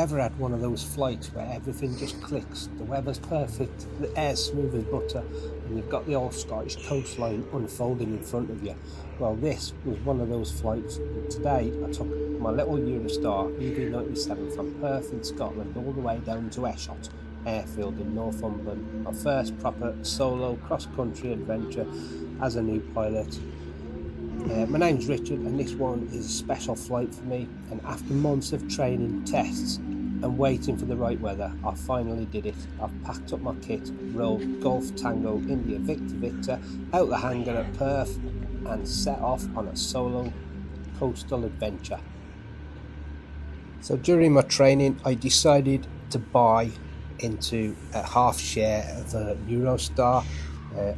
ever had one of those flights where everything just clicks, the weather's perfect, the air's smooth as butter, and you've got the old Scottish coastline unfolding in front of you? Well, this was one of those flights. And today I took my little Eurostar EV-97 from Perth in Scotland all the way down to Eshott airfield in Northumberland, my first proper solo cross-country adventure as a new pilot. My name's Richard, and this one is a special flight for me, and after months of training, tests and waiting for the right weather, I finally did it. I've packed up my kit, rolled Golf Tango India Victor Victor out the hangar at Perth and set off on a solo coastal adventure. So during my training I decided to buy into a half share of a Eurostar.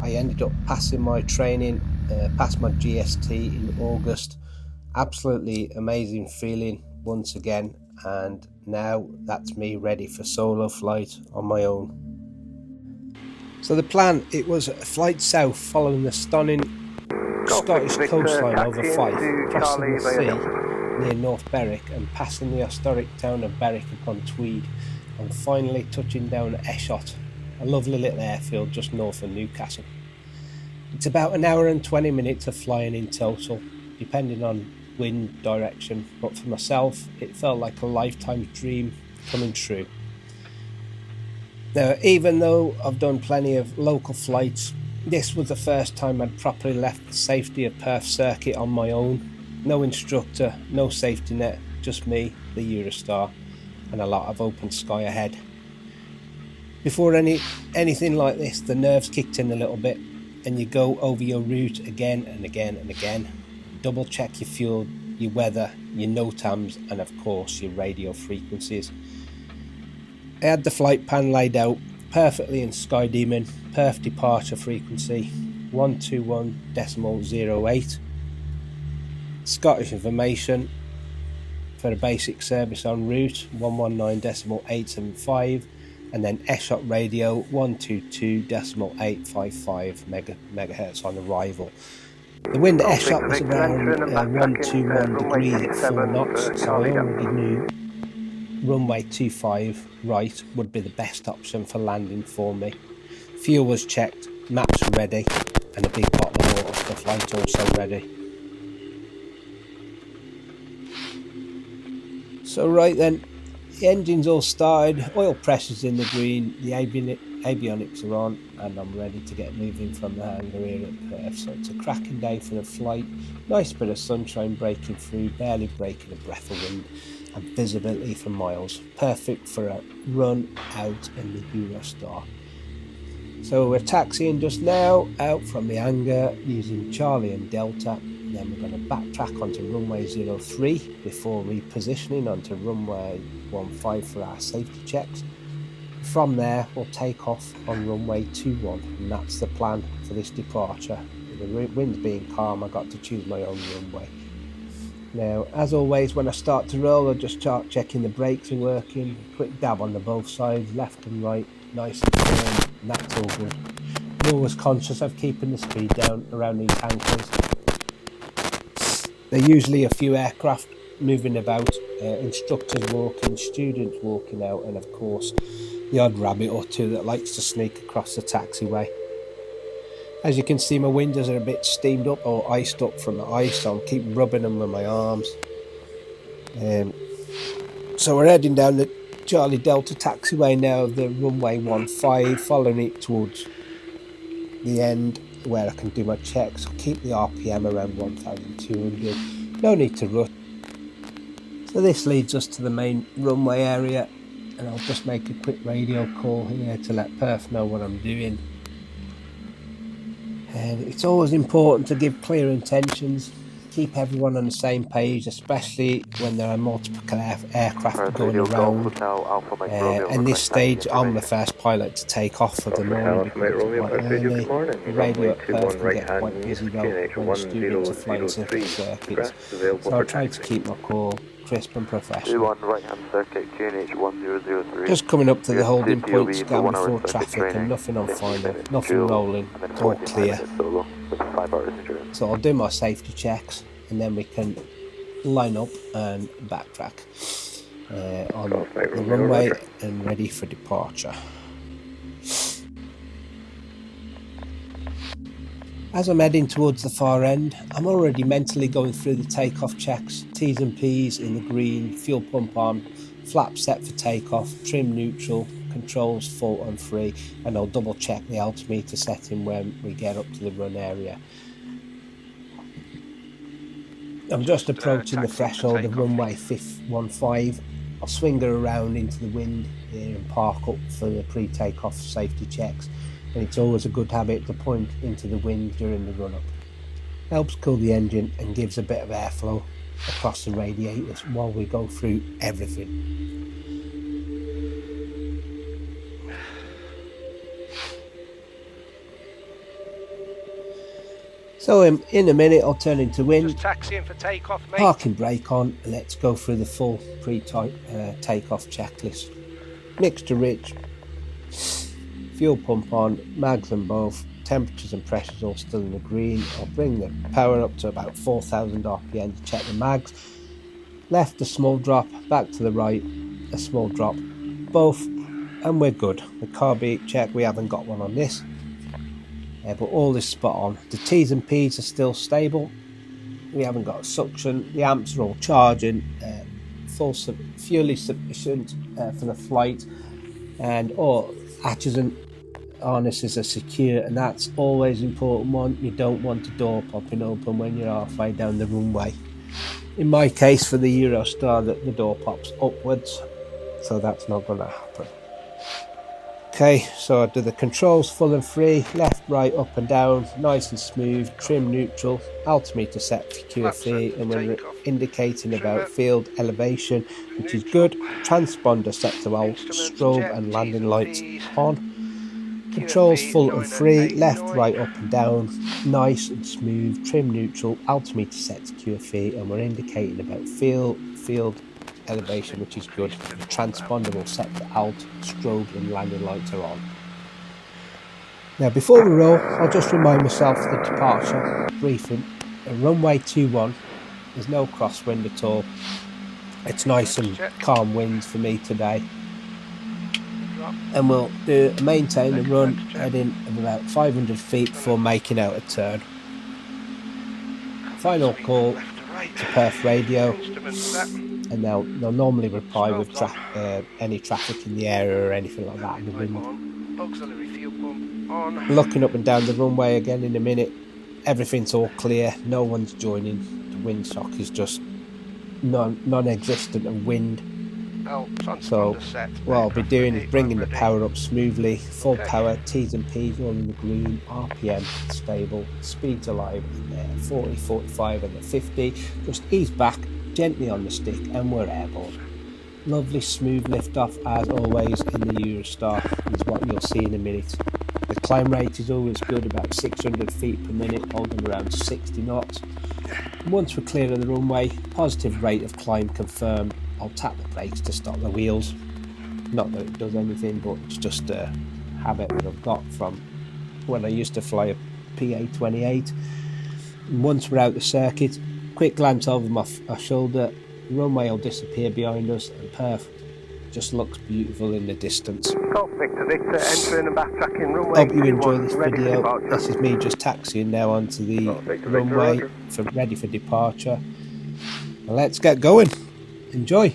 I ended up passing my training, passed my GST in August. Absolutely amazing feeling once again, and now that's me ready for solo flight on my own. So the plan, it was a flight south following the stunning Scottish coastline over Fife, crossing the sea near North Berwick and passing the historic town of Berwick upon Tweed, and finally touching down at Eshott, a lovely little airfield just north of Newcastle. It's about an hour and 20 minutes of flying in total, depending on wind direction, but for myself it felt like a lifetime dream coming true. Now, even though I've done plenty of local flights, this was the first time I'd properly left the safety of Perth circuit on my own. No instructor, no safety net, just me, the Eurostar, and a lot of open sky ahead. Before anything like this, the nerves kicked in a little bit, and you go over your route again and again and again. Double check your fuel, your weather, your NOTAMs, and of course your radio frequencies. I had the flight plan laid out perfectly in Skydemon. Perth departure frequency 121.08. Scottish information for the basic service en route 119.875, and then Eshott radio 122.855 megahertz on arrival. The wind at Eshott was around 121 degrees at 4 knots, so I already knew runway 25 right would be the best option for landing for me. Fuel was checked, maps ready, and a big bottle of water for the flight also ready. So right then, the engine's all started, oil pressure's in the green, the avionics are on, and I'm ready to get moving from the hangar here at Perth. So it's a cracking day for the flight, nice bit of sunshine breaking through, barely breaking a breath of wind, and visibility for miles. Perfect for a run out in the Eurostar. So we're taxiing just now out from the hangar using Charlie and Delta. Then we're going to backtrack onto runway 03 before repositioning onto runway 15 for our safety checks. From there we'll take off on runway 21, and that's the plan for this departure. The wind's being calm, I got to choose my own runway. Now, as always, when I start to roll, I'll just start checking the brakes are working. Quick dab on the both sides, left and right, nice and firm, and that's all good. I'm always conscious of keeping the speed down around these hangars. There are usually a few aircraft moving about, instructors walking, students walking out, and of course the odd rabbit or two that likes to sneak across the taxiway. As you can see, my windows are a bit steamed up or iced up from the ice, so I'll keep rubbing them with my arms. So we're heading down the Charlie Delta taxiway now of the runway 15, following it towards the end where I can do my checks. I'll keep the RPM around 1,200, no need to rush. So this leads us to the main runway area, and I'll just make a quick radio call here to let Perth know what I'm doing. And it's always important to give clear intentions, keep everyone on the same page, especially when there are multiple aircraft going around. And this stage, I'm the first pilot to take off for the morning because it's quite early. The radio at Perth can get quite busy though when students are flying circuit circuits, so I try to keep my call crisp and professional. Just coming up to the holding point, scan before traffic, and nothing on final, nothing rolling, it's all clear. So I'll do my safety checks and then we can line up and backtrack. on the runway and ready for departure. As I'm heading towards the far end, I'm already mentally going through the takeoff checks, T's and P's in the green, fuel pump on, flap set for takeoff, trim neutral, controls full and free, and I'll double check the altimeter setting when we get up to the run area. I'm just approaching the threshold of runway 15. I'll swing her around into the wind here and park up for the pre-takeoff safety checks. And it's always a good habit to point into the wind during the run-up. Helps cool the engine and gives a bit of airflow across the radiators while we go through everything. So in a minute I'll turn into wind, just taxiing for takeoff, mate. Parking brake on, and let's go through the full pre-takeoff checklist. Mixture rich, fuel pump on, mags on both, temperatures and pressures all still in the green. I'll bring the power up to about 4,000 RPM to check the mags. Left a small drop, back to the right a small drop, both, and we're good. The carb check, we haven't got one on this. But all is spot on. The T's and P's are still stable. We haven't got suction. The amps are all charging. Full fuel sufficient for the flight, and all hatches and harnesses are secure, and that's always an important one. You don't want the door popping open when you're halfway down the runway. In my case, for the Eurostar, the door pops upwards, so that's not going to happen. Okay, so I do the controls full and free, left, right, up and down, nice and smooth, trim neutral, altimeter set for QFE, and we're indicating about field elevation, which is good. Transponder set to alt, strobe and landing lights on. Controls full and free, left, right, up and down, nice and smooth, trim neutral, altimeter set to QFE, and we're indicating about field elevation, which is good. The transponder will set to alt, strobe and landing lights are on. Now before we roll, I'll just remind myself of the departure briefing. Runway 21, there's no crosswind at all. It's nice and calm winds for me today. And we'll do maintain a run heading of about 500 feet before making out a turn. Final call to Perth radio, and they'll normally reply with any traffic in the area or anything like that in the wind. Looking up and down the runway again in a minute. Everything's all clear, no one's joining. The windsock is just non-existent of wind. So what I'll be doing is bringing the power up smoothly, full power, T's and P's all in the green, RPM stable, speeds alive in there, 40, 45 and the 50. Just ease back gently on the stick and we're airborne. Lovely smooth lift off as always in the Eurostar is what you'll see in a minute. The climb rate is always good, about 600 feet per minute, holding around 60 knots. And once we're clear of the runway, positive rate of climb confirmed. I'll tap the brakes to stop the wheels. Not that it does anything, but it's just a habit that I've got from when I used to fly a PA-28. And once we're out the circuit, quick glance over my shoulder, the runway will disappear behind us and Perth just looks beautiful in the distance. Victor, entering and backtracking runway. Hope you enjoy this video. This is me just taxiing now onto the runway ready for departure. Well, let's get going. Enjoy.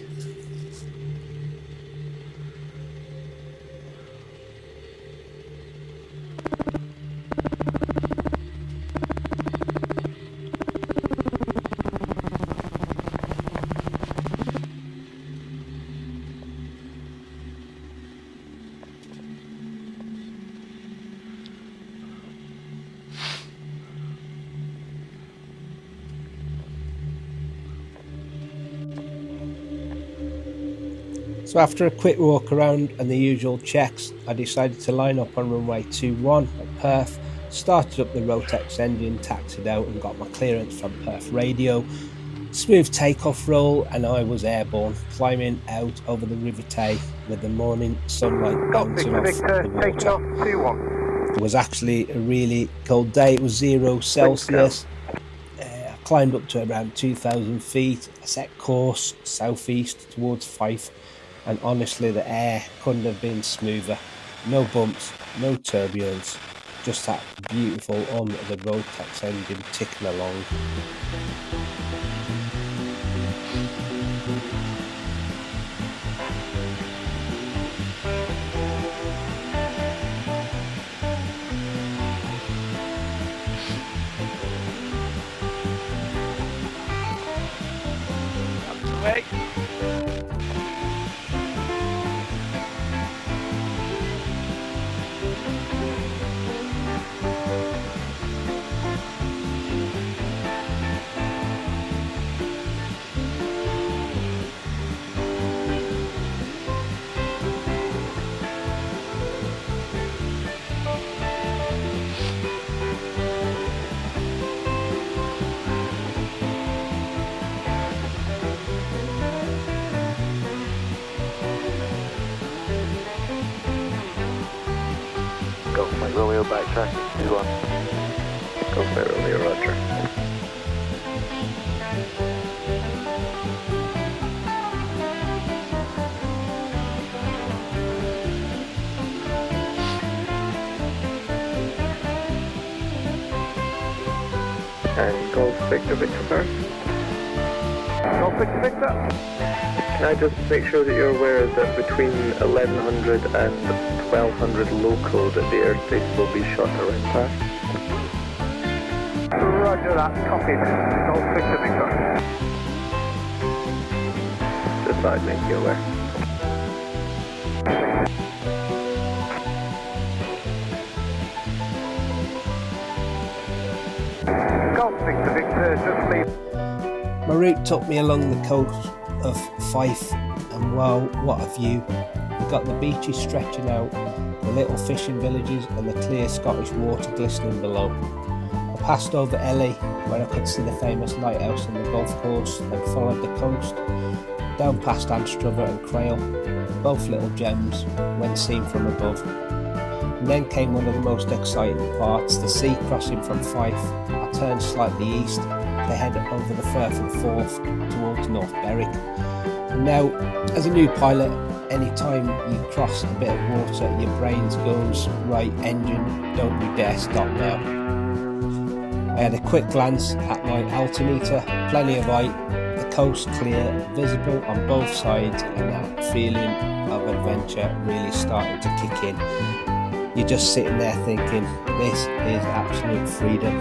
So after a quick walk around and the usual checks, I decided to line up on runway 21 at Perth, started up the Rotex engine, taxied out and got my clearance from Perth radio. Smooth takeoff roll and I was airborne, climbing out over the River Tay with the morning sunlight bouncing off the water. It was actually a really cold day, it was 0 Celsius. I climbed up to around 2,000 feet, I set course southeast towards Fife, and honestly the air couldn't have been smoother. No bumps, no turbulence, just that beautiful on-the-road tax engine ticking along. Away. Go for my Romeo backtrack, 2-1. Go for my Romeo, roger. And Golf Victor, Victor Perth. Golf Victor Victor. Can I just make sure that you're aware that between 1100 and 1200 local that the airspace will be shot around Perth? Roger that, copied. Golf Victor Victor. Just thought I'd make you aware. Golf Victor Victor, just leave. My route took me along the coast of Fife, and wow, what a view. You've got the beaches stretching out, the little fishing villages and the clear Scottish water glistening below. I passed over Ely, where I could see the famous lighthouse and the golf course, then followed the coast, down past Anstruther and Crail, both little gems when seen from above. And then came one of the most exciting parts, the sea crossing from Fife. I turned slightly east to head over the Firth and Forth towards North Berwick. And now, as a new pilot, anytime you cross a bit of water, your brain goes, right, engine, don't you dare stop now. I had a quick glance at my altimeter, plenty of height, the coast clear, visible on both sides, and that feeling of adventure really started to kick in. You're just sitting there thinking, this is absolute freedom.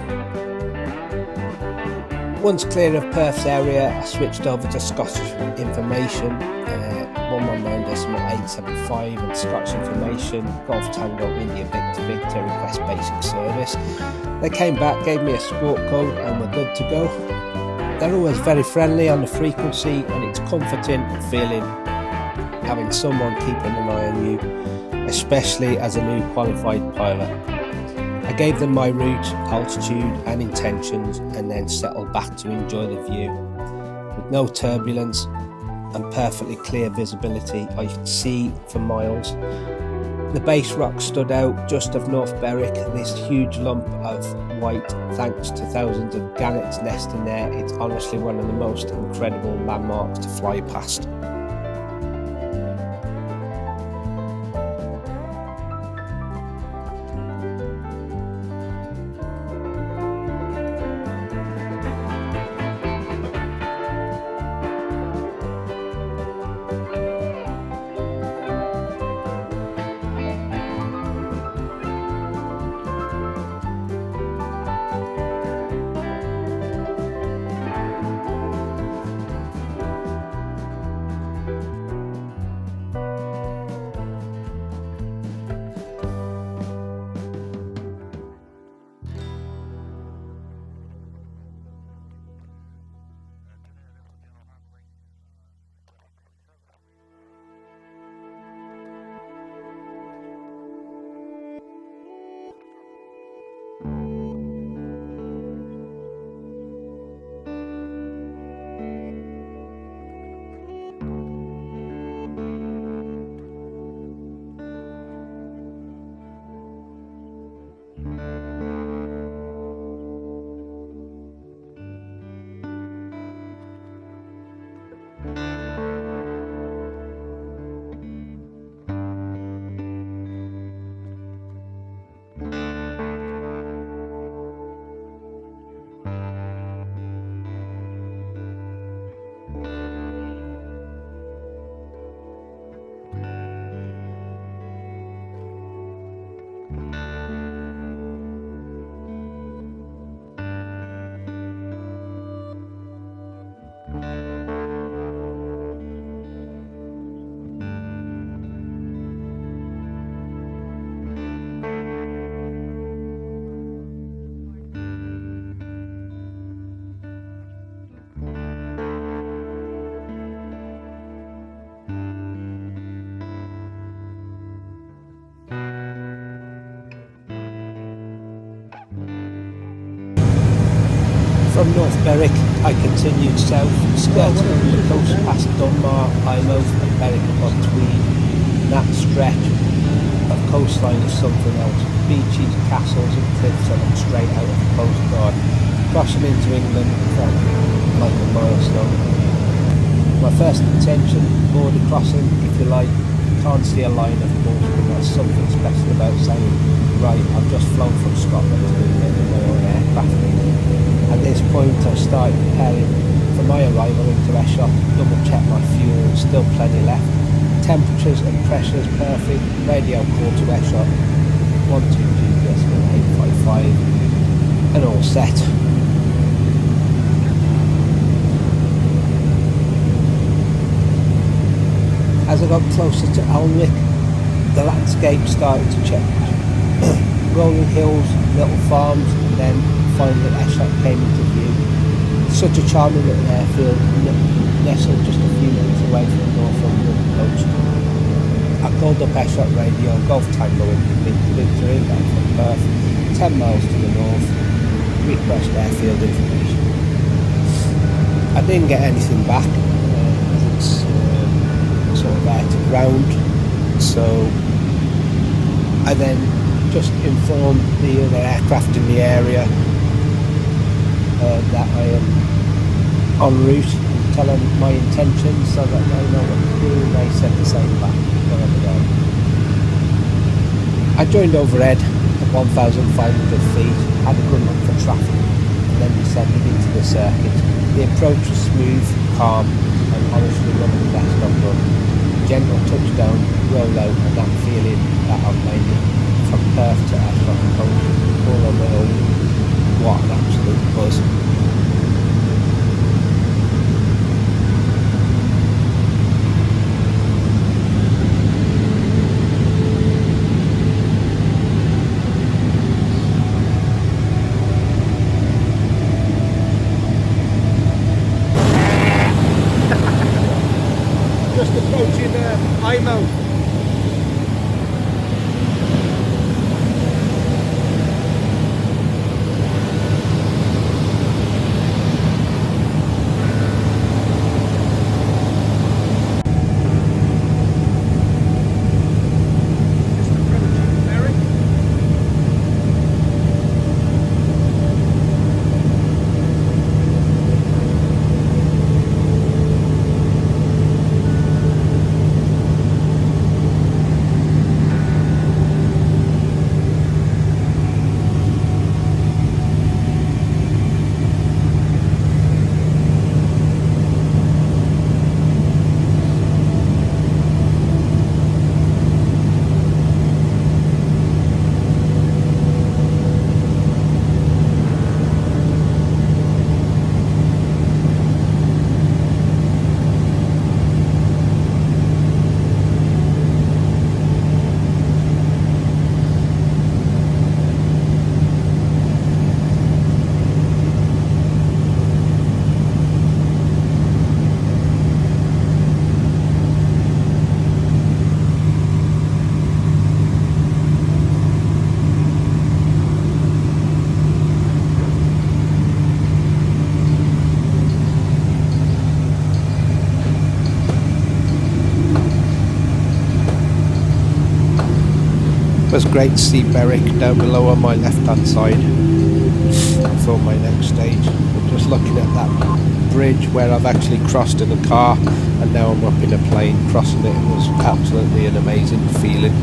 Once clear of Perth's area, I switched over to Scottish Information, 119.875 and Scottish Information, Golf Tango India Victor Victor request basic service. They came back, gave me a sport code, and we're good to go. They're always very friendly on the frequency, and it's comforting feeling having someone keeping an eye on you, especially as a new qualified pilot. I gave them my route, altitude and intentions, and then settled back to enjoy the view. With no turbulence and perfectly clear visibility, I could see for miles. The base rock stood out just off North Berwick, this huge lump of white thanks to thousands of gannets nesting there. It's honestly one of the most incredible landmarks to fly past. From North Berwick, I continued south, skirting along the coast past Dunbar, Eyemouth and Berwick upon Tweed. And that stretch of coastline is something else. Beaches, castles and cliffs are like straight out of the postcard. Crossing into England felt like a milestone. My first intention, border crossing, if you like. Can't see a line of course, but there's something special about saying, right, I've just flown from Scotland to England in my own aircraft. At this point I started preparing for my arrival into Eshott, double check my fuel, still plenty left. Temperatures and pressures perfect, radio call to Eshott, 12 GPS 855 and all set. As I got closer to Alnwick, the landscape started to change. Rolling hills, little farms, and then finally Eshott came into view. Such a charming little airfield, nestled just a few minutes away from the Northumberland coast. I called up Eshott radio, Golf Tango Victor inbound from Perth, 10 miles to the north, request airfield information. I didn't get anything back, it's sort of air to ground, so I then just informed the other aircraft in the area that I am en route, and tell them my intentions so that they know what to do, and they said the same back wherever they are. I joined overhead at 1,500 feet, had a good look for traffic, and then descended into the circuit. The approach was smooth, calm, and honestly one of the best I've done. Gentle touchdown, roll out, and that feeling that I've made it from Perth to Eshott coast all on my own. What an absolute buzz. Just approaching Eyemouth. It was great to see Berwick down below on my left hand side for my next stage. I'm just looking at that bridge where I've actually crossed in a car, and now I'm up in a plane crossing it. It was absolutely an amazing feeling.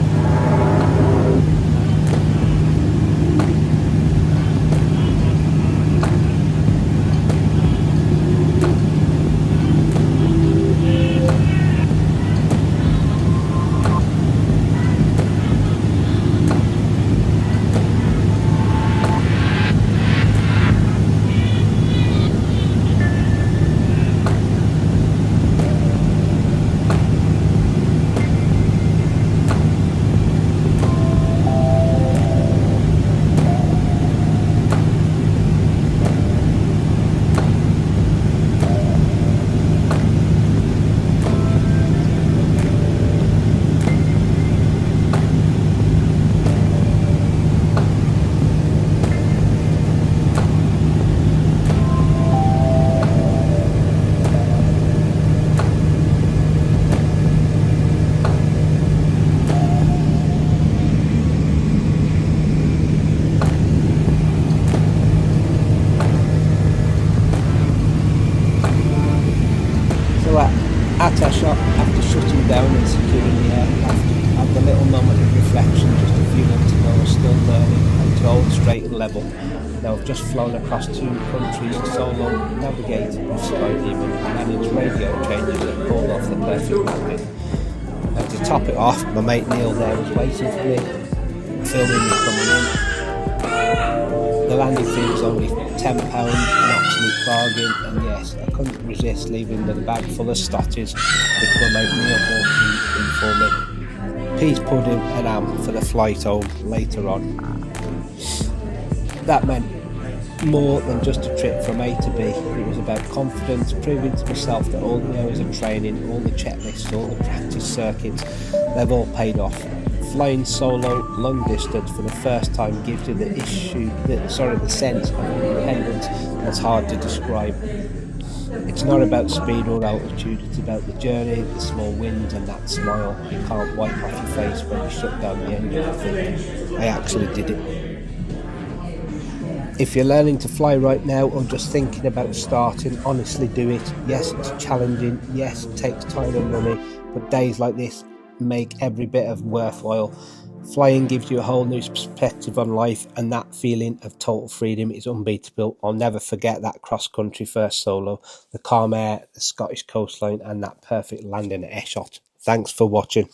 level. Now I've just flown across 2 countries solo, navigated with Skydemon, and managed radio changes that called off the perfect landing. And to top it off, my mate Neil there was waiting for me, filming me coming in. The landing fee was only £10, an absolute bargain, and yes, I couldn't resist leaving with a bag full of Stotties, which my mate Neil bought in for me. Peas pudding and ham for the flight home later on. That meant more than just a trip from A to B. It was about confidence, proving to myself that all the hours of training, all the checklists, all the practice circuits, they've all paid off. Flying solo, long distance for the first time gives you the sense of independence that's hard to describe. It's not about speed or altitude, it's about the journey, the small wins and that smile you can't wipe off your face when you shut down the engine and think, I actually did it. If you're learning to fly right now or just thinking about starting, honestly do it. Yes, it's challenging, yes, it takes time and money, but days like this make every bit of worthwhile. Flying gives you a whole new perspective on life, and that feeling of total freedom is unbeatable. I'll never forget that cross-country first solo, the calm air, the Scottish coastline, and that perfect landing at Eshott. Thanks for watching.